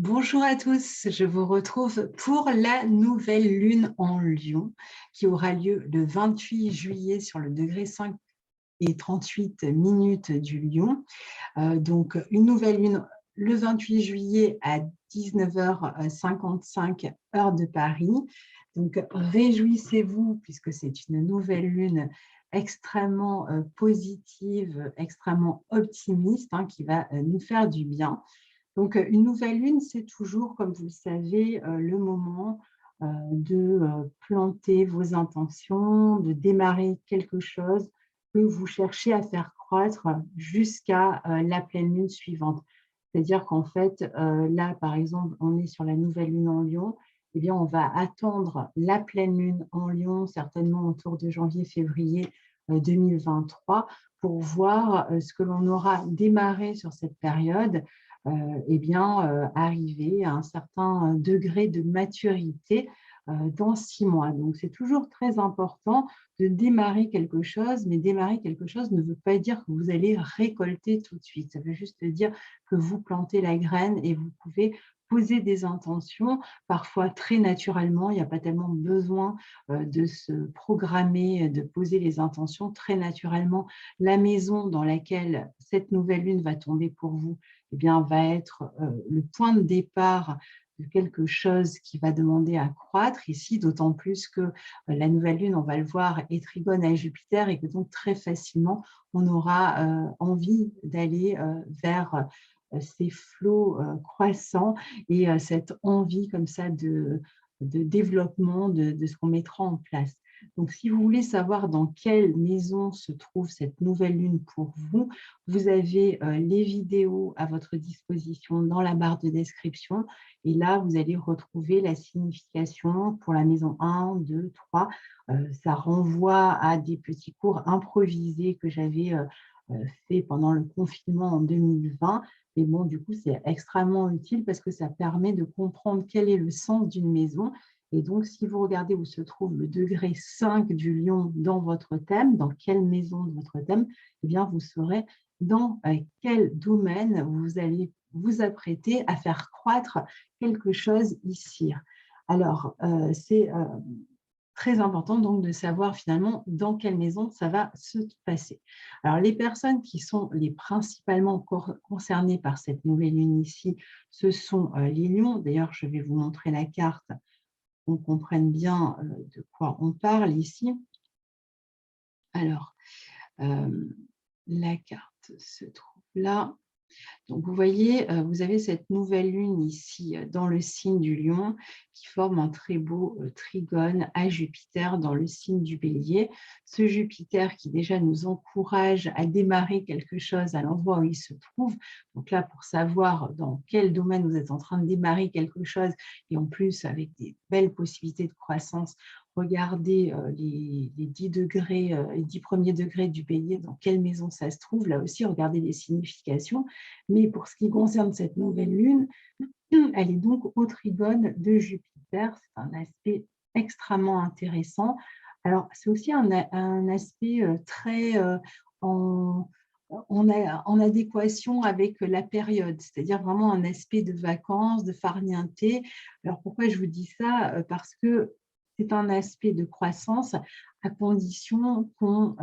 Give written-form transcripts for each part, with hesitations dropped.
Bonjour à tous, je vous retrouve pour la nouvelle lune en Lion qui aura lieu le 28 juillet sur le degré 5 et 38 minutes du Lion. Donc une nouvelle lune le 28 juillet à 19h55 heure de Paris. Donc réjouissez-vous puisque c'est une nouvelle lune extrêmement positive, extrêmement optimiste, hein, qui va nous faire du bien. Donc, une nouvelle lune, c'est toujours, comme vous le savez, le moment de planter vos intentions, de démarrer quelque chose que vous cherchez à faire croître jusqu'à la pleine lune suivante. C'est-à-dire qu'en fait, là, par exemple, on est sur la nouvelle lune en Lion, eh bien, on va attendre la pleine lune en Lion, certainement autour de janvier-février 2023, pour voir ce que l'on aura démarré sur cette période eh bien, arriver à un certain degré de maturité dans 6 mois. Donc, c'est toujours très important de démarrer quelque chose, mais démarrer quelque chose ne veut pas dire que vous allez récolter tout de suite. Ça veut juste dire que vous plantez la graine et vous pouvez poser des intentions, parfois très naturellement. Il n'y a pas tellement besoin de se programmer, de poser les intentions très naturellement. La maison dans laquelle cette nouvelle lune va tomber pour vous, eh bien, va être le point de départ de quelque chose qui va demander à croître ici, d'autant plus que la nouvelle lune, on va le voir, est trigone à Jupiter et que donc très facilement, on aura envie d'aller vers ces flots croissants et cette envie comme ça de développement de ce qu'on mettra en place. Donc, si vous voulez savoir dans quelle maison se trouve cette nouvelle lune pour vous, vous avez les vidéos à votre disposition dans la barre de description et là, vous allez retrouver la signification pour la maison 1, 2, 3. Ça renvoie à des petits cours improvisés que j'avais fait pendant le confinement en 2020. Mais bon, du coup, c'est extrêmement utile parce que ça permet de comprendre quel est le sens d'une maison. Et donc, si vous regardez où se trouve le degré 5 du lion dans votre thème, dans quelle maison de votre thème, eh bien, vous saurez dans quel domaine vous allez vous apprêter à faire croître quelque chose ici. Alors, c'est très important donc de savoir finalement dans quelle maison ça va se passer. Alors, les personnes qui sont les principalement concernées par cette nouvelle lune ici, ce sont les lions. D'ailleurs, je vais vous montrer la carte pour qu'on comprenne bien de quoi on parle ici. Alors, la carte se trouve là. Donc, vous voyez, vous avez cette nouvelle lune ici dans le signe du Lion qui forme un très beau trigone à Jupiter dans le signe du Bélier. Ce Jupiter qui déjà nous encourage à démarrer quelque chose à l'endroit où il se trouve. Donc là, pour savoir dans quel domaine vous êtes en train de démarrer quelque chose et en plus avec des belles possibilités de croissance, regardez les 10 degrés, les 10 premiers degrés du Bélier, dans quelle maison ça se trouve. Là aussi, regardez les significations. Mais pour ce qui concerne cette nouvelle lune, elle est donc au trigone de Jupiter. C'est un aspect extrêmement intéressant. Alors, c'est aussi un aspect très en adéquation avec la période, c'est-à-dire vraiment un aspect de vacances, de farniente. Alors, pourquoi je vous dis ça? Parce que c'est un aspect de croissance à condition qu'on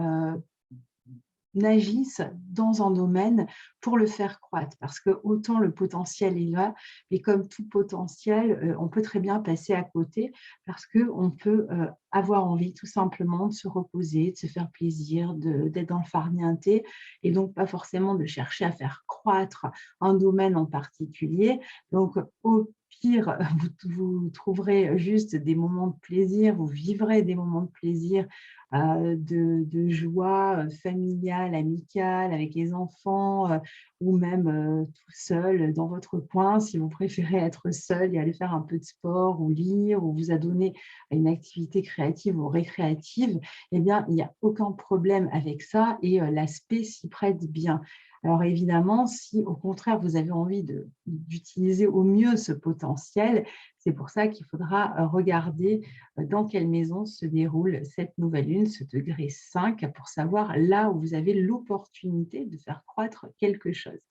agissent dans un domaine pour le faire croître. Parce que autant le potentiel est là, mais comme tout potentiel, on peut très bien passer à côté parce qu'on peut avoir envie tout simplement de se reposer, de se faire plaisir, d'être dans le farniente et donc pas forcément de chercher à faire croître un domaine en particulier. Donc, au pire, vous trouverez juste des moments de plaisir, vous vivrez des moments de plaisir de joie familiale, amicale, avec les enfants ou même tout seul dans votre coin, si vous préférez être seul et aller faire un peu de sport ou lire ou vous adonner à une activité créative ou récréative, eh bien, il n'y a aucun problème avec ça et l'aspect s'y prête bien. Alors évidemment, si au contraire vous avez envie d'utiliser au mieux ce potentiel, c'est pour ça qu'il faudra regarder dans quelle maison se déroule cette nouvelle lune, ce degré 5, pour savoir là où vous avez l'opportunité de faire croître quelque chose.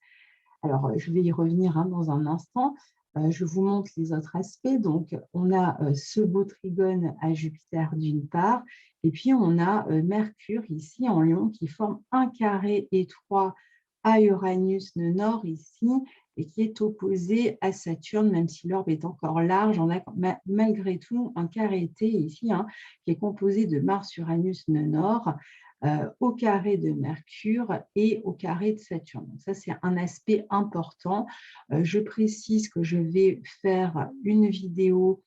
Alors, je vais y revenir hein, dans un instant. Je vous montre les autres aspects. Donc, on a ce beau trigone à Jupiter d'une part, et puis on a Mercure ici en Lion qui forme un carré étroit à Uranus, le nord ici, et qui est opposé à Saturne, même si l'orbe est encore large. On a malgré tout un carré T ici, hein, qui est composé de Mars, Uranus, le nord, au carré de Mercure et au carré de Saturne. Donc ça, c'est un aspect important. Je précise que je vais faire une vidéo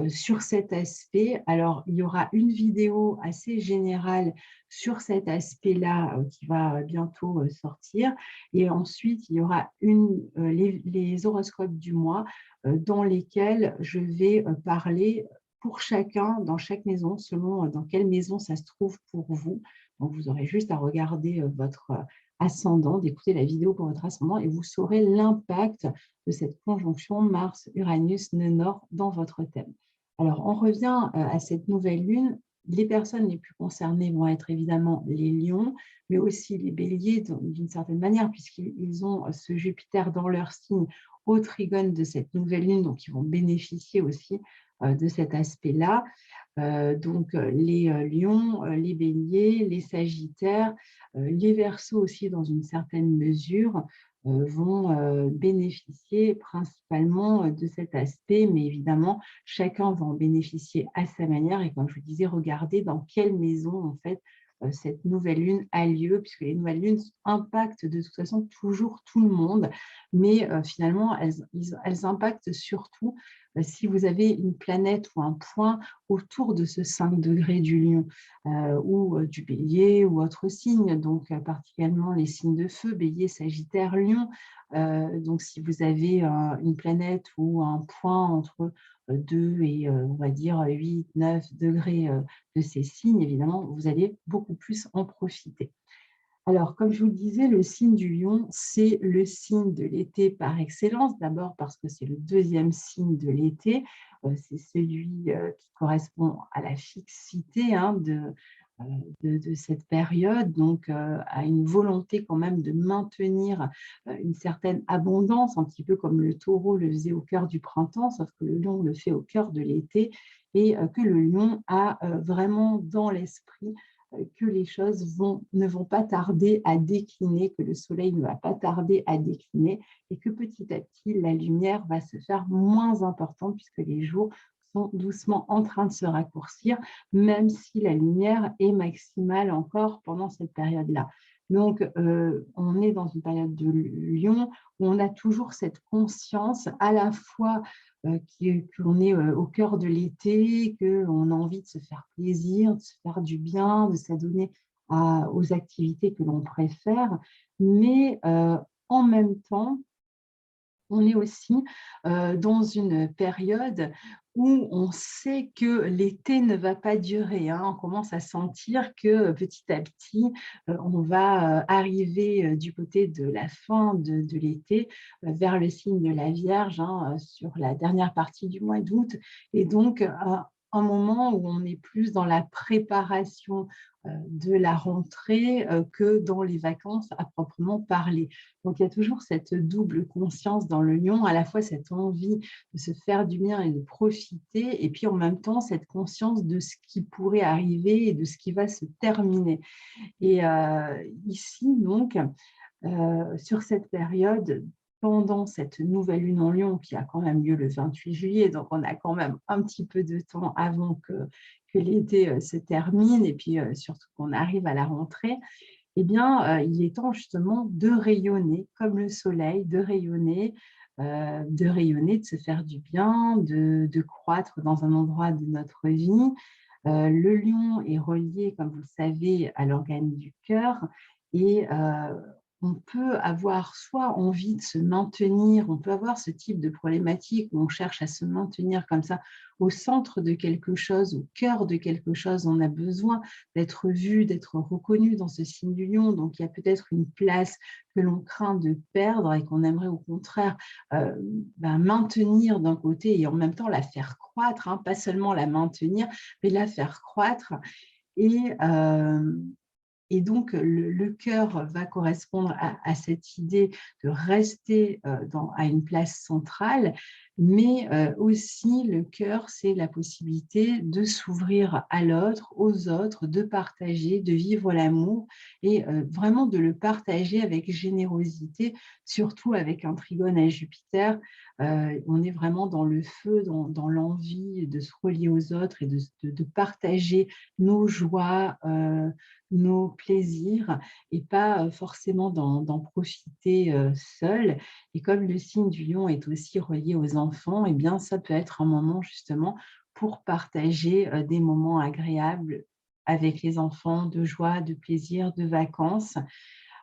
sur cet aspect. Alors, il y aura une vidéo assez générale sur cet aspect-là qui va bientôt sortir. Et ensuite, il y aura les horoscopes du mois dans lesquels je vais parler pour chacun, dans chaque maison, selon dans quelle maison ça se trouve pour vous. Donc, vous aurez juste à regarder votre ascendant, d'écouter la vidéo pour votre ascendant et vous saurez l'impact de cette conjonction Mars-Uranus-Nord dans votre thème. Alors, on revient à cette nouvelle lune. Les personnes les plus concernées vont être évidemment les lions, mais aussi les béliers d'une certaine manière, puisqu'ils ont ce Jupiter dans leur signe au trigone de cette nouvelle lune, donc ils vont bénéficier aussi de cet aspect-là. Donc, les lions, les béliers, les sagittaires, les verseaux aussi dans une certaine mesure vont bénéficier principalement de cet aspect, mais évidemment, chacun va en bénéficier à sa manière. Et comme je vous disais, regardez dans quelle maison, en fait, cette nouvelle lune a lieu, puisque les nouvelles lunes impactent de toute façon toujours tout le monde, mais finalement, elles impactent surtout si vous avez une planète ou un point autour de ce 5 degrés du lion ou du bélier ou autre signe, donc particulièrement les signes de feu, bélier, sagittaire, lion. Donc, si vous avez une planète ou un point entre 2 et on va dire 8, 9 degrés de ces signes, évidemment, vous allez beaucoup plus en profiter. Alors, comme je vous le disais, le signe du lion, c'est le signe de l'été par excellence. D'abord parce que c'est le deuxième signe de l'été. C'est celui qui correspond à la fixité hein, de cette période, donc à une volonté quand même de maintenir une certaine abondance, un petit peu comme le taureau le faisait au cœur du printemps, sauf que le lion le fait au cœur de l'été et que le lion a vraiment dans l'esprit que les choses ne vont pas tarder à décliner, que le soleil ne va pas tarder à décliner et que petit à petit, la lumière va se faire moins importante puisque les jours sont doucement en train de se raccourcir, même si la lumière est maximale encore pendant cette période-là. Donc, on est dans une période de lion où on a toujours cette conscience à la fois qu'on est au cœur de l'été, qu'on a envie de se faire plaisir, de se faire du bien, de s'adonner aux activités que l'on préfère, mais en même temps, on est aussi dans une période où on sait que l'été ne va pas durer. Hein. On commence à sentir que petit à petit, on va arriver du côté de la fin de l'été vers le signe de la Vierge hein, sur la dernière partie du mois d'août. Et donc, un moment où on est plus dans la préparation de la rentrée que dans les vacances à proprement parler. Donc, il y a toujours cette double conscience dans le lion, à la fois cette envie de se faire du bien et de profiter, et puis en même temps, cette conscience de ce qui pourrait arriver et de ce qui va se terminer. Et ici, donc, sur cette période, pendant cette nouvelle lune en lion qui a quand même lieu le 28 juillet, donc on a quand même un petit peu de temps avant que l'été se termine et puis surtout qu'on arrive à la rentrée, eh bien, il est temps justement de rayonner comme le soleil, de rayonner, de se faire du bien, de croître dans un endroit de notre vie. Le lion est relié, comme vous le savez, à l'organe du cœur et on peut avoir soit envie de se maintenir, on peut avoir ce type de problématique où on cherche à se maintenir comme ça au centre de quelque chose, au cœur de quelque chose. On a besoin d'être vu, d'être reconnu dans ce signe du lion. Donc, il y a peut-être une place que l'on craint de perdre et qu'on aimerait au contraire maintenir d'un côté et en même temps la faire croître, hein, pas seulement la maintenir, mais la faire croître. Et Et donc, le cœur va correspondre à cette idée de rester à une place centrale, mais aussi le cœur, c'est la possibilité de s'ouvrir à l'autre, aux autres, de partager, de vivre l'amour et vraiment de le partager avec générosité, surtout avec un trigone à Jupiter. On est vraiment dans le feu, dans l'envie de se relier aux autres et de partager nos joies, nos plaisirs et pas forcément d'en profiter seul. Et comme le signe du lion est aussi relié aux enfants, eh bien, ça peut être un moment justement pour partager des moments agréables avec les enfants, de joie, de plaisir, de vacances,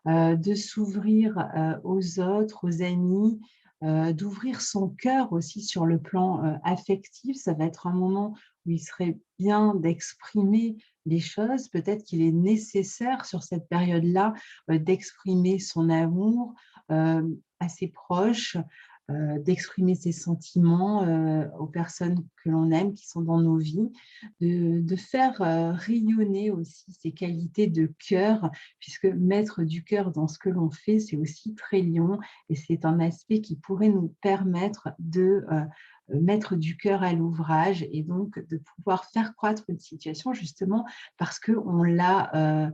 de s'ouvrir aux autres, aux amis, d'ouvrir son cœur aussi sur le plan affectif. Ça va être un moment où il serait bien d'exprimer les choses. Peut-être qu'il est nécessaire sur cette période-là d'exprimer son amour à ses proches, d'exprimer ses sentiments aux personnes que l'on aime, qui sont dans nos vies, de faire rayonner aussi ses qualités de cœur, puisque mettre du cœur dans ce que l'on fait, c'est aussi très lion et c'est un aspect qui pourrait nous permettre de mettre du cœur à l'ouvrage et donc de pouvoir faire croître une situation justement parce on l'a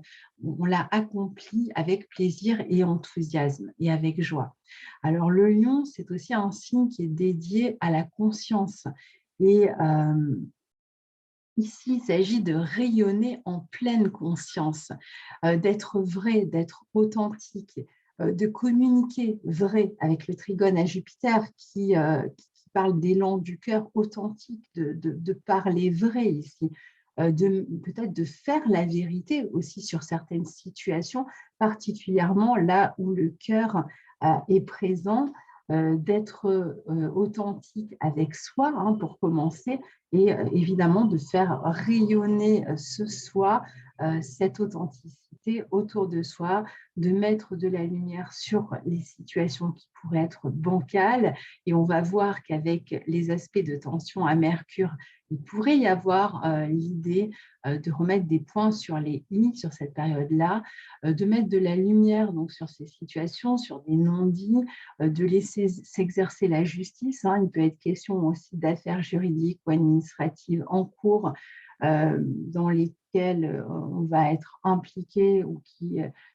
accompli avec plaisir et enthousiasme et avec joie. Alors le lion, c'est aussi un signe qui est dédié à la conscience et ici, il s'agit de rayonner en pleine conscience, d'être vrai, d'être authentique, de communiquer vrai avec le trigone à Jupiter qui parle d'élan du cœur authentique, de parler vrai ici, peut-être de faire la vérité aussi sur certaines situations, particulièrement là où le cœur est présent, d'être authentique avec soi hein, pour commencer et évidemment de faire rayonner ce soi, cette authenticité autour de soi, de mettre de la lumière sur les situations qui pourraient être bancales. Et on va voir qu'avec les aspects de tension à Mercure, il pourrait y avoir l'idée de remettre des points sur les i sur cette période-là, de mettre de la lumière donc, sur ces situations, sur des non-dits, de laisser s'exercer la justice. Hein. Il peut être question aussi d'affaires juridiques ou administratives en cours dans lesquelles on va être impliqué ou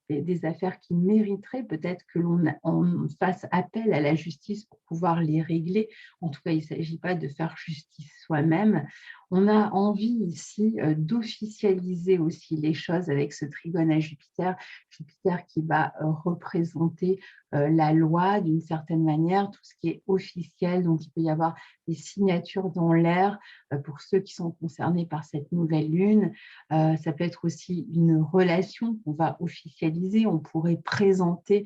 des affaires qui mériteraient peut-être que on fasse appel à la justice pour pouvoir les régler. En tout cas, il ne s'agit pas de faire justice soi-même. On a envie ici d'officialiser aussi les choses avec ce trigone à Jupiter, Jupiter qui va représenter la loi d'une certaine manière, tout ce qui est officiel. Donc, il peut y avoir des signatures dans l'air pour ceux qui sont concernés par cette nouvelle lune. Ça peut être aussi une relation qu'on va officialiser. On pourrait présenter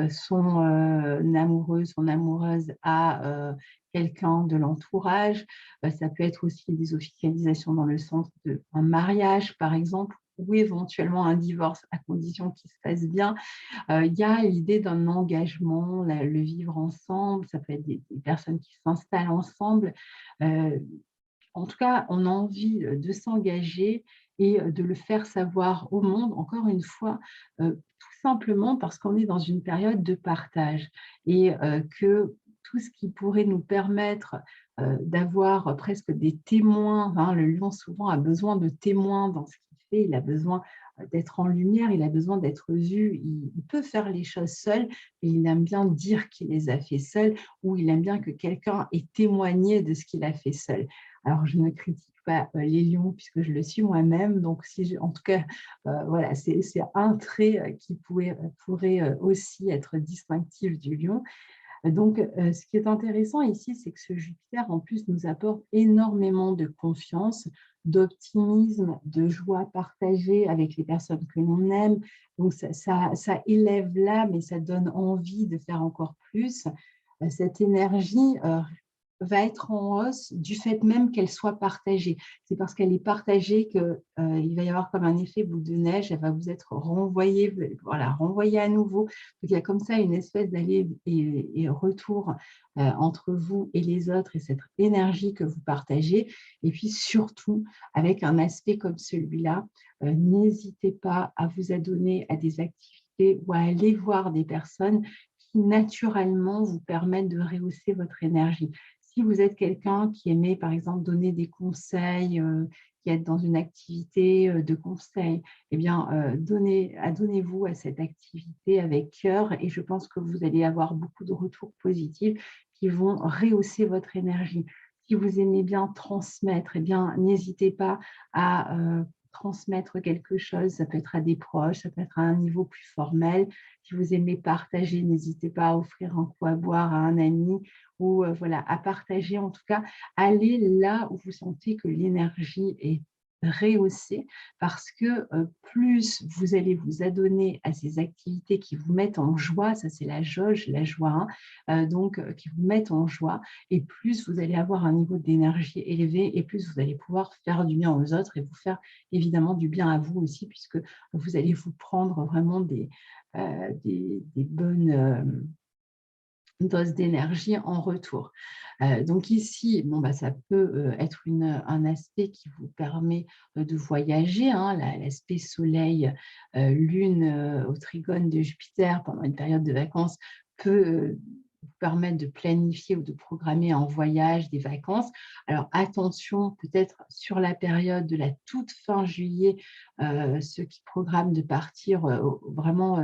son amoureux, son amoureuse à quelqu'un de l'entourage. Ça peut être aussi des officialisations dans le sens d'un mariage, par exemple, ou éventuellement un divorce à condition qu'il se passe bien. Il y a l'idée d'un engagement, le vivre ensemble, ça peut être des personnes qui s'installent ensemble. En tout cas, on a envie de s'engager et de le faire savoir au monde, encore une fois, tout simplement parce qu'on est dans une période de partage et que tout ce qui pourrait nous permettre d'avoir presque des témoins, hein, le lion souvent a besoin de témoins dans ce qu'il fait, il a besoin d'être en lumière, il a besoin d'être vu, il peut faire les choses seul, mais il aime bien dire qu'il les a fait seul ou il aime bien que quelqu'un ait témoigné de ce qu'il a fait seul. Alors, je ne critique pas les lions puisque je le suis moi-même. Donc, en tout cas, voilà, c'est un trait qui pourrait aussi être distinctif du lion. Donc, ce qui est intéressant ici, c'est que ce Jupiter, en plus, nous apporte énormément de confiance, d'optimisme, de joie partagée avec les personnes que l'on aime. Donc, ça élève l'âme et ça donne envie de faire encore plus. Cette énergie va être en hausse du fait même qu'elle soit partagée. C'est parce qu'elle est partagée qu'il va y avoir comme un effet boule de neige, elle va vous être renvoyée, voilà, renvoyée à nouveau. Donc, il y a comme ça une espèce d'aller et retour entre vous et les autres et cette énergie que vous partagez. Et puis surtout, avec un aspect comme celui-là, n'hésitez pas à vous adonner à des activités ou à aller voir des personnes qui naturellement vous permettent de rehausser votre énergie. Si vous êtes quelqu'un qui aimait, par exemple, donner des conseils, qui est dans une activité de conseil, eh bien, adonnez-vous à cette activité avec cœur et je pense que vous allez avoir beaucoup de retours positifs qui vont rehausser votre énergie. Si vous aimez bien transmettre, eh bien, n'hésitez pas à transmettre quelque chose. Ça peut être à des proches, ça peut être à un niveau plus formel. Si vous aimez partager, n'hésitez pas à offrir un coup à boire à un ami ou voilà, à partager. En tout cas, allez là où vous sentez que l'énergie est rehaussée parce que plus vous allez vous adonner à ces activités qui vous mettent en joie, ça c'est la jauge, la joie, hein, donc qui vous mettent en joie, et plus vous allez avoir un niveau d'énergie élevé et plus vous allez pouvoir faire du bien aux autres et vous faire évidemment du bien à vous aussi puisque vous allez vous prendre vraiment des bonnes dose d'énergie en retour. Donc ici, bon, bah, ça peut être un aspect qui vous permet de voyager, hein, l'aspect soleil, lune au trigone de Jupiter pendant une période de vacances peut vous permettre de planifier ou de programmer un voyage, des vacances. Alors attention, peut-être sur la période de la toute fin juillet, ceux qui programment de partir vraiment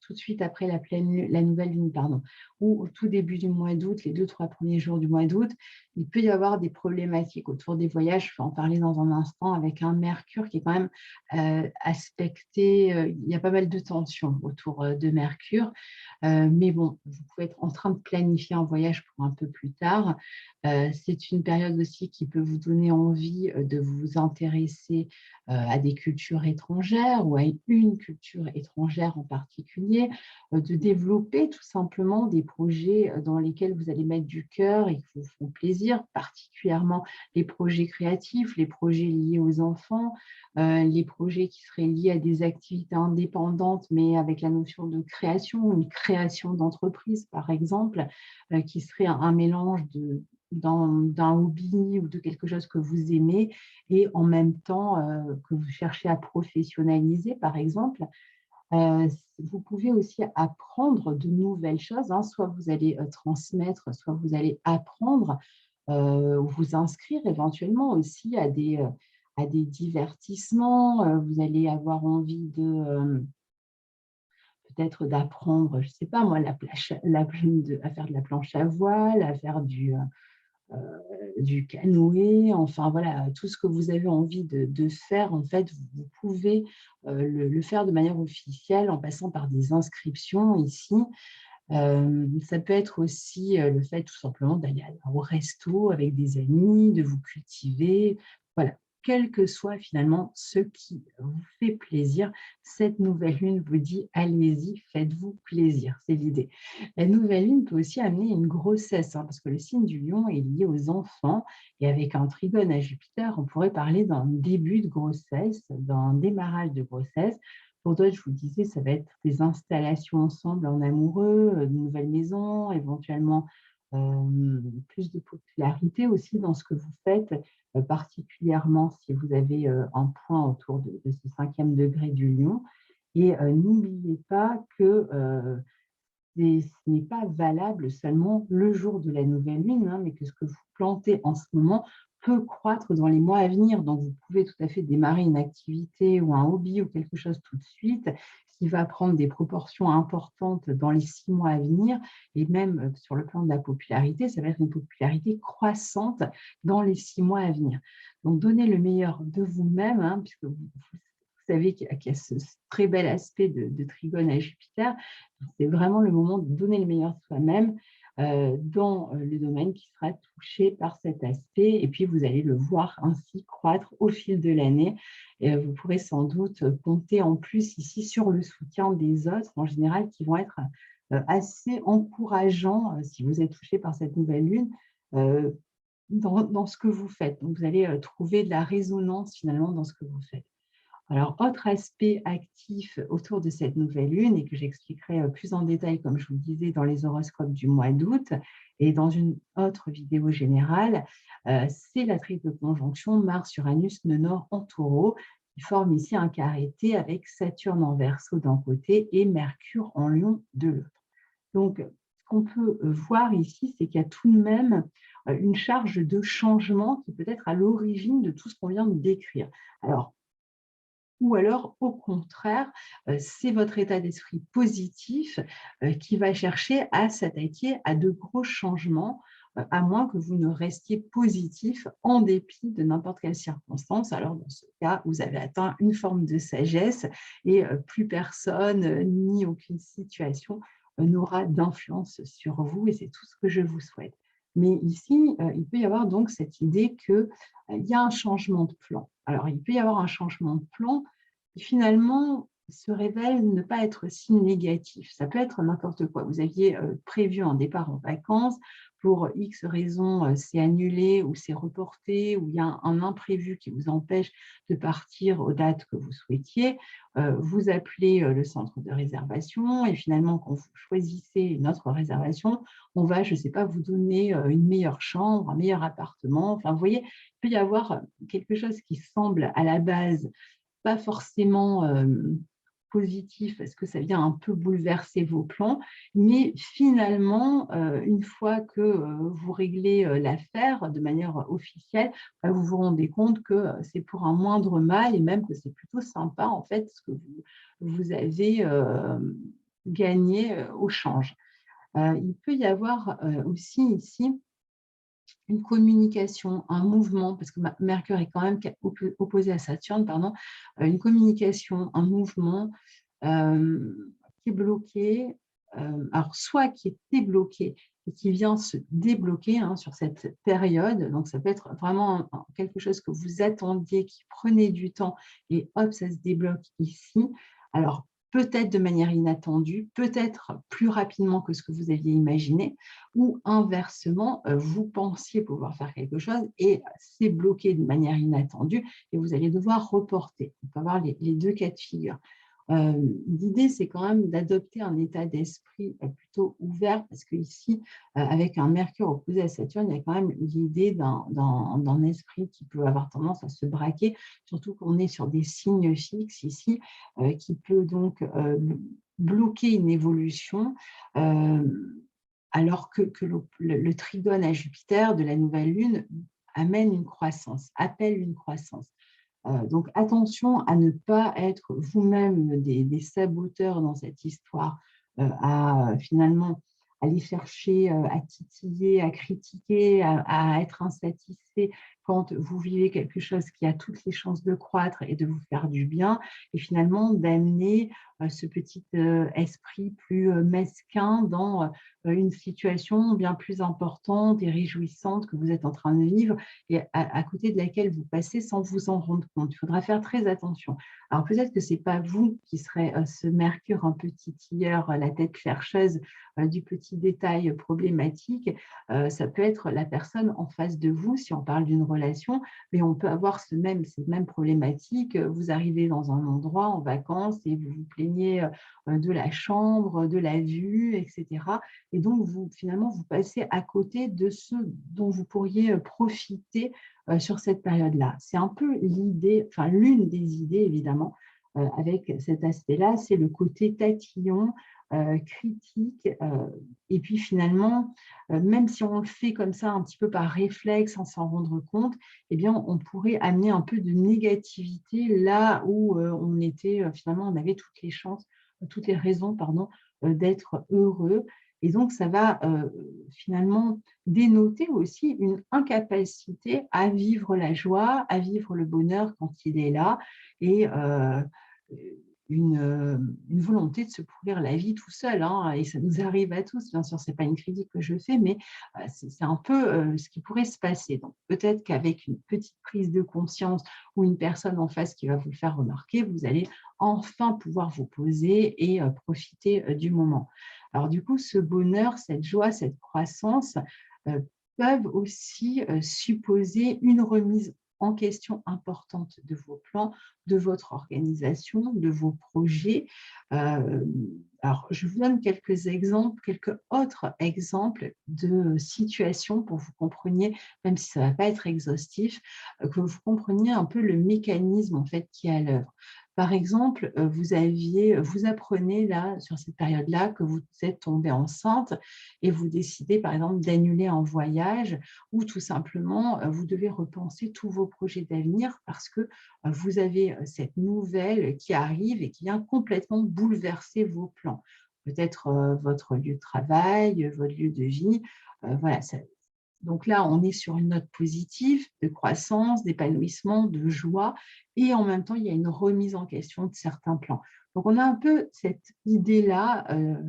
tout de suite après la nouvelle lune, pardon, ou au tout début du mois d'août, les 2-3 premiers jours du mois d'août, il peut y avoir des problématiques autour des voyages. Je vais en parler dans un instant avec un Mercure qui est quand même aspecté. Il y a pas mal de tensions autour de Mercure. Mais bon, vous pouvez être en train de planifier un voyage pour un peu plus tard. C'est une période aussi qui peut vous donner envie de vous intéresser à des cultures étrangères ou à une culture étrangère en particulier, de développer tout simplement des projets dans lesquels vous allez mettre du cœur et qui vous font plaisir, particulièrement les projets créatifs, les projets liés aux enfants, les projets qui seraient liés à des activités indépendantes, mais avec la notion de création, une création d'entreprise, par exemple, qui serait un mélange d'un hobby ou de quelque chose que vous aimez et en même temps que vous cherchez à professionnaliser, par exemple. Vous pouvez aussi apprendre de nouvelles choses, hein. Soit vous allez transmettre, soit vous allez apprendre ou vous inscrire éventuellement aussi à des divertissements. Vous allez avoir envie peut-être d'apprendre, je ne sais pas moi, à faire de la planche à voile, à faire du canoë, enfin voilà, tout ce que vous avez envie de faire, en fait, vous pouvez le faire de manière officielle en passant par des inscriptions ici. Ça peut être aussi le fait tout simplement d'aller au resto avec des amis, de vous cultiver. Voilà, quel que soit finalement ce qui vous fait plaisir, cette nouvelle lune vous dit: «Allez-y, faites-vous plaisir», c'est l'idée. La nouvelle lune peut aussi amener une grossesse, hein, parce que le signe du lion est lié aux enfants et avec un trigone à Jupiter, on pourrait parler d'un début de grossesse, d'un démarrage de grossesse. Pour d'autres, je vous disais, ça va être des installations ensemble en amoureux, de nouvelles maisons, éventuellement plus de popularité aussi dans ce que vous faites, particulièrement si vous avez un point autour de ce 5e degré du lion. Et n'oubliez pas que ce n'est pas valable seulement le jour de la nouvelle lune, hein, mais que ce que vous plantez en ce moment peut croître dans les mois à venir. Donc, vous pouvez tout à fait démarrer une activité ou un hobby ou quelque chose tout de suite qui va prendre des proportions importantes dans les 6 mois à venir. Et même sur le plan de la popularité, ça va être une popularité croissante dans les 6 mois à venir. Donc, donnez le meilleur de vous-même, hein, puisque vous savez qu'il y a ce très bel aspect de trigone à Jupiter. C'est vraiment le moment de donner le meilleur de soi-même dans le domaine qui sera touché par cet aspect. Et puis, vous allez le voir ainsi croître au fil de l'année. Et vous pourrez sans doute compter en plus ici sur le soutien des autres, en général, qui vont être assez encourageants si vous êtes touché par cette nouvelle lune. dans ce que vous faites. Donc, vous allez trouver de la résonance finalement dans ce que vous faites. Alors, autre aspect actif autour de cette nouvelle lune et que j'expliquerai plus en détail, comme je vous le disais, dans les horoscopes du mois d'août et dans une autre vidéo générale, c'est la triple conjonction Mars-Uranus-Nœud-Nord en Taureau qui forme ici un carré T avec Saturne en Verseau d'un côté et Mercure en Lion de l'autre. Donc, ce qu'on peut voir ici, c'est qu'il y a tout de même une charge de changement qui peut être à l'origine de tout ce qu'on vient de décrire. Alors, ou alors, au contraire, c'est votre état d'esprit positif qui va chercher à s'attaquer à de gros changements, à moins que vous ne restiez positif en dépit de n'importe quelle circonstance. Alors, dans ce cas, vous avez atteint une forme de sagesse et plus personne ni aucune situation n'aura d'influence sur vous et c'est tout ce que je vous souhaite. Mais ici, il peut y avoir donc cette idée qu'il y a un changement de plan. Alors, il peut y avoir un changement de plan qui finalement se révèle ne pas être si négatif. Ça peut être n'importe quoi. Vous aviez prévu un départ en vacances, pour X raisons, c'est annulé ou c'est reporté, ou il y a un imprévu qui vous empêche de partir aux dates que vous souhaitiez. Vous appelez le centre de réservation et finalement, quand vous choisissez une autre réservation, on va, je ne sais pas, vous donner une meilleure chambre, un meilleur appartement. Enfin, vous voyez, il peut y avoir quelque chose qui semble à la base pas forcément positif parce que ça vient un peu bouleverser vos plans, mais finalement, une fois que vous réglez l'affaire de manière officielle, vous vous rendez compte que c'est pour un moindre mal et même que c'est plutôt sympa en fait ce que vous avez gagné au change. Il peut y avoir aussi ici une communication, un mouvement, parce que Mercure est quand même opposé à Saturne, pardon, une communication, un mouvement qui est bloqué, alors soit qui était bloqué et qui vient se débloquer sur cette période, donc ça peut être vraiment quelque chose que vous attendiez, qui prenait du temps, et hop, ça se débloque ici. Alors, peut-être de manière inattendue, peut-être plus rapidement que ce que vous aviez imaginé, ou inversement, vous pensiez pouvoir faire quelque chose et c'est bloqué de manière inattendue et vous allez devoir reporter. On peut avoir les deux cas de figure. L'idée, c'est quand même d'adopter un état d'esprit plutôt ouvert parce qu'ici, avec un Mercure opposé à Saturne, il y a quand même l'idée d'un esprit qui peut avoir tendance à se braquer, surtout qu'on est sur des signes fixes ici, qui peut donc bloquer une évolution, alors que le trigone à Jupiter de la nouvelle lune amène une croissance, appelle une croissance. Donc, attention à ne pas être vous-même des saboteurs dans cette histoire, à finalement aller chercher à titiller, à critiquer, à être insatisfait quand vous vivez quelque chose qui a toutes les chances de croître et de vous faire du bien, et finalement d'amener ce petit esprit plus mesquin dans une situation bien plus importante et réjouissante que vous êtes en train de vivre et à côté de laquelle vous passez sans vous en rendre compte. Il faudra faire très attention. Alors peut-être que ce n'est pas vous qui serez ce Mercure un peu titilleur, la tête chercheuse du petit détail problématique. Ça peut être la personne en face de vous, si on parle d'une relation, mais on peut avoir cette même problématique. Vous arrivez dans un endroit en vacances et vous vous plaignez de la chambre, de la vue, etc. Et donc, finalement, vous passez à côté de ce dont vous pourriez profiter sur cette période-là. C'est un peu l'idée, enfin l'une des idées, évidemment, avec cet aspect-là, c'est le côté tatillon, critique. Et puis finalement, même si on le fait comme ça un petit peu par réflexe, sans s'en rendre compte, eh bien, on pourrait amener un peu de négativité là où on était, finalement, on avait toutes les chances, toutes les raisons, pardon, d'être heureux. Et donc, ça va finalement dénoter aussi une incapacité à vivre la joie, à vivre le bonheur quand il est là, et une volonté de se pourrir la vie tout seul. Et ça nous arrive à tous, bien sûr, ce n'est pas une critique que je fais, mais c'est un peu ce qui pourrait se passer. Donc, peut-être qu'avec une petite prise de conscience ou une personne en face qui va vous le faire remarquer, vous allez enfin pouvoir vous poser et profiter du moment. Alors du coup, ce bonheur, cette joie, cette croissance peuvent aussi supposer une remise en question importante de vos plans, de votre organisation, de vos projets. Euh, alors, je vous donne quelques exemples, quelques autres exemples de situations pour que vous compreniez, même si ça ne va pas être exhaustif, que vous compreniez un peu le mécanisme en fait qui est à l'œuvre. Par exemple, vous apprenez là, sur cette période-là, que vous êtes tombée enceinte et vous décidez, par exemple, d'annuler un voyage ou tout simplement, vous devez repenser tous vos projets d'avenir parce que vous avez cette nouvelle qui arrive et qui vient complètement bouleverser vos plans. Peut-être votre lieu de travail, votre lieu de vie. Voilà, donc là, on est sur une note positive de croissance, d'épanouissement, de joie, et en même temps, il y a une remise en question de certains plans. Donc, on a un peu cette idée-là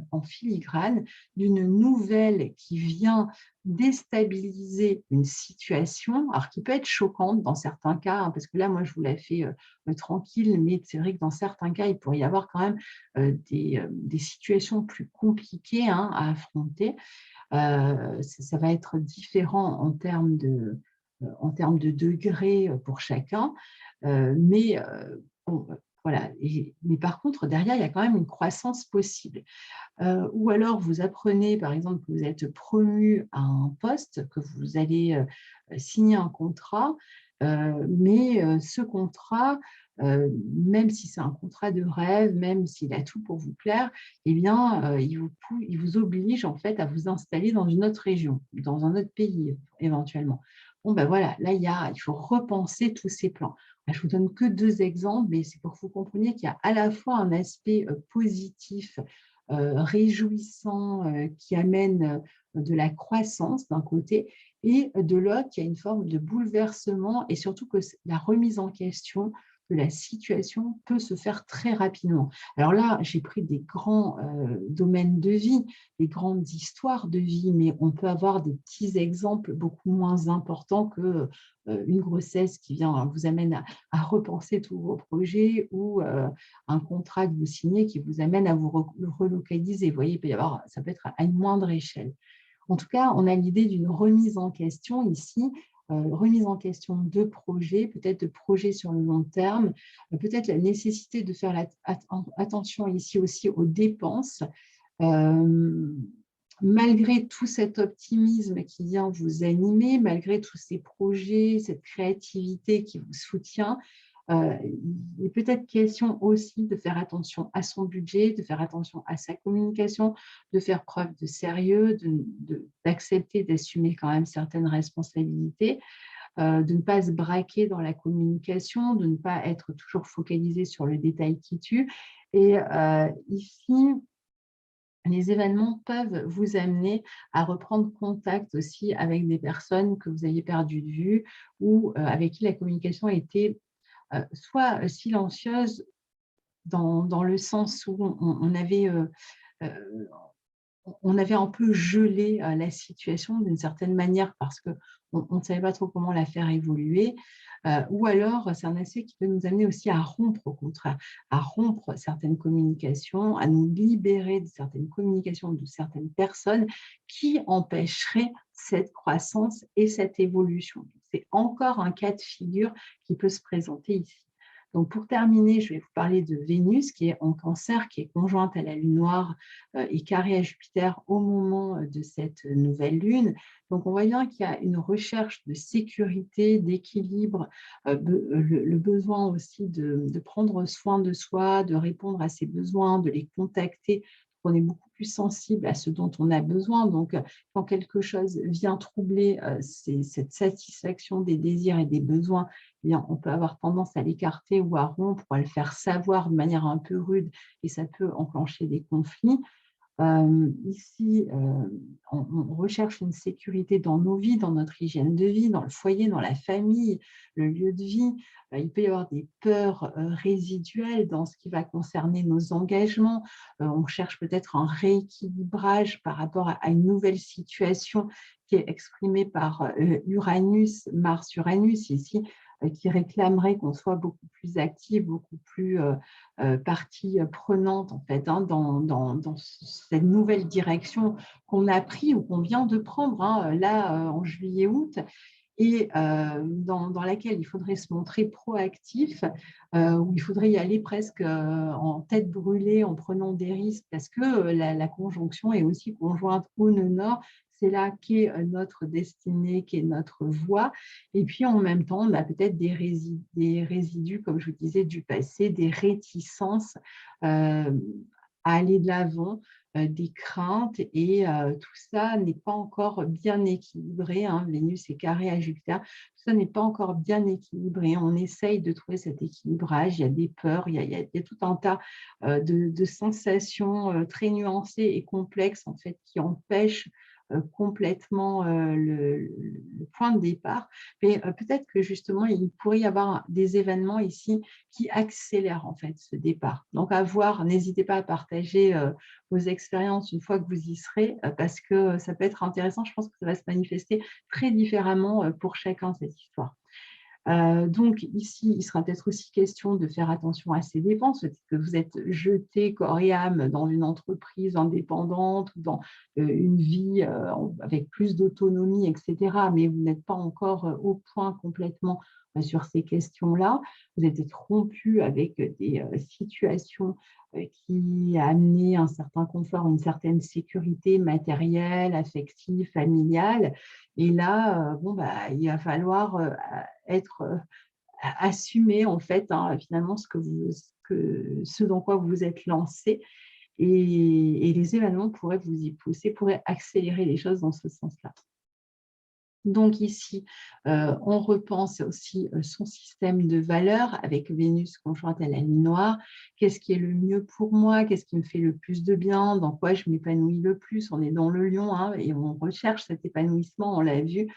en filigrane d'une nouvelle qui vient déstabiliser une situation, alors qui peut être choquante dans certains cas, hein, parce que là, moi, je vous la fais tranquille, mais c'est vrai que dans certains cas, il pourrait y avoir quand même des situations plus compliquées hein, à affronter. Ça va être différent en termes de degrés pour chacun, mais bon, voilà. Mais par contre, derrière, il y a quand même une croissance possible. Ou alors, vous apprenez, par exemple, que vous êtes promu à un poste, que vous allez signer un contrat, mais ce contrat, même si c'est un contrat de rêve, même s'il a tout pour vous plaire, eh bien, il vous oblige en fait à vous installer dans une autre région, dans un autre pays éventuellement. Bon, ben voilà, là, il faut repenser tous ces plans. Je vous donne que deux exemples, mais c'est pour que vous compreniez qu'il y a à la fois un aspect positif réjouissant qui amène de la croissance d'un côté et de l'autre, il y a une forme de bouleversement et surtout que la remise en question de la situation peut se faire très rapidement. Alors là, j'ai pris des grands domaines de vie, des grandes histoires de vie, mais on peut avoir des petits exemples beaucoup moins importants que une grossesse qui vient vous amène à repenser tous vos projets ou un contrat que vous signez qui vous amène à vous relocaliser. Vous voyez, ça peut être à une moindre échelle. En tout cas, on a l'idée d'une remise en question ici, remise en question de projets, peut-être de projets sur le long terme, peut-être la nécessité de faire attention ici aussi aux dépenses. Euh, Malgré tout cet optimisme qui vient vous animer, malgré tous ces projets, cette créativité qui vous soutient, il est peut-être question aussi de faire attention à son budget, de faire attention à sa communication, de faire preuve de sérieux, d'accepter, d'assumer quand même certaines responsabilités, de ne pas se braquer dans la communication, de ne pas être toujours focalisé sur le détail qui tue. Et ici, les événements peuvent vous amener à reprendre contact aussi avec des personnes que vous aviez perdues de vue ou avec qui la communication a été soit silencieuse dans le sens où euh, on avait un peu gelé la situation d'une certaine manière parce qu'on ne savait pas trop comment la faire évoluer. Ou alors, c'est un aspect qui peut nous amener aussi à rompre, au contraire, à rompre certaines communications, à nous libérer de certaines communications de certaines personnes qui empêcheraient cette croissance et cette évolution. C'est encore un cas de figure qui peut se présenter ici. Donc, pour terminer, je vais vous parler de Vénus, qui est en Cancer, qui est conjointe à la Lune noire et carré à Jupiter au moment de cette nouvelle lune. Donc, on voit bien qu'il y a une recherche de sécurité, d'équilibre, le besoin aussi de prendre soin de soi, de répondre à ses besoins, de les contacter. On est beaucoup plus sensible à ce dont on a besoin. Donc, quand quelque chose vient troubler cette satisfaction des désirs et des besoins, eh bien, on peut avoir tendance à l'écarter ou à rompre, ou à le faire savoir de manière un peu rude, et ça peut enclencher des conflits. Ici, on recherche une sécurité dans nos vies, dans notre hygiène de vie, dans le foyer, dans la famille, le lieu de vie. Il peut y avoir des peurs résiduelles dans ce qui va concerner nos engagements. On cherche peut-être un rééquilibrage par rapport à une nouvelle situation qui est exprimée par Uranus, Mars-Uranus ici. qui réclamerait qu'on soit beaucoup plus actif, beaucoup plus partie prenante en fait, hein, dans cette nouvelle direction qu'on a pris ou qu'on vient de prendre, hein, là en juillet-août, et dans laquelle il faudrait se montrer proactif, où il faudrait y aller presque en tête brûlée, en prenant des risques, parce que la conjonction est aussi conjointe au nœud nord. C'est là qu'est notre destinée, qu'est notre voie. Et puis en même temps, on a peut-être des résidus, comme je vous disais, du passé, des réticences à aller de l'avant, des craintes, et tout ça n'est pas encore bien équilibré, hein. Vénus est carré à Jupiter, tout ça n'est pas encore bien équilibré. On essaye de trouver cet équilibrage, il y a des peurs, il y a tout un tas de sensations très nuancées et complexes en fait, qui empêchent complètement le point de départ. Mais peut-être que justement, il pourrait y avoir des événements ici qui accélèrent en fait ce départ. Donc à voir, n'hésitez pas à partager vos expériences une fois que vous y serez, parce que ça peut être intéressant. Je pense que ça va se manifester très différemment pour chacun, cette histoire. Donc ici, il sera peut-être aussi question de faire attention à ses dépenses. Peut-être que vous êtes jeté corps et âme dans une entreprise indépendante ou dans une vie avec plus d'autonomie, etc. Mais vous n'êtes pas encore au point complètement sur ces questions-là. Vous êtes rompu avec des situations qui amenaient un certain confort, une certaine sécurité matérielle, affective, familiale. Et là, bon, bah, il va falloir être assumer en fait, hein, finalement ce dans quoi vous vous êtes lancé, et les événements pourraient vous y pousser, pourraient accélérer les choses dans ce sens-là. Donc ici, on repense aussi son système de valeurs avec Vénus conjointe à la Lune noire. Qu'est-ce qui est le mieux pour moi? Qu'est-ce qui me fait le plus de bien? Dans quoi je m'épanouis le plus? On est dans le lion, hein, et on recherche cet épanouissement, on l'a vu.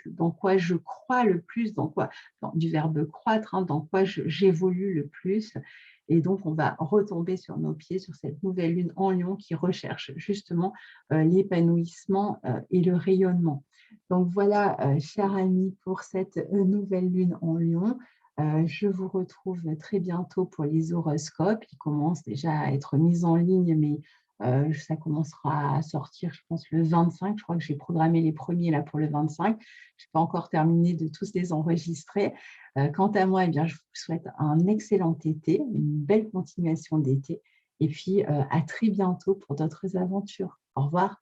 Dans quoi je crois le plus? Du verbe croître, hein, dans quoi j'évolue le plus? Et donc, on va retomber sur nos pieds sur cette nouvelle lune en lion qui recherche justement l'épanouissement et le rayonnement. Donc voilà, chers amis, pour cette nouvelle lune en Lion. Je vous retrouve très bientôt pour les horoscopes. Ils commencent déjà à être mis en ligne, mais ça commencera à sortir, je pense, le 25. Je crois que j'ai programmé les premiers là pour le 25. Je n'ai pas encore terminé de tous les enregistrer. Quant à moi, eh bien, je vous souhaite un excellent été, une belle continuation d'été. Et puis, à très bientôt pour d'autres aventures. Au revoir.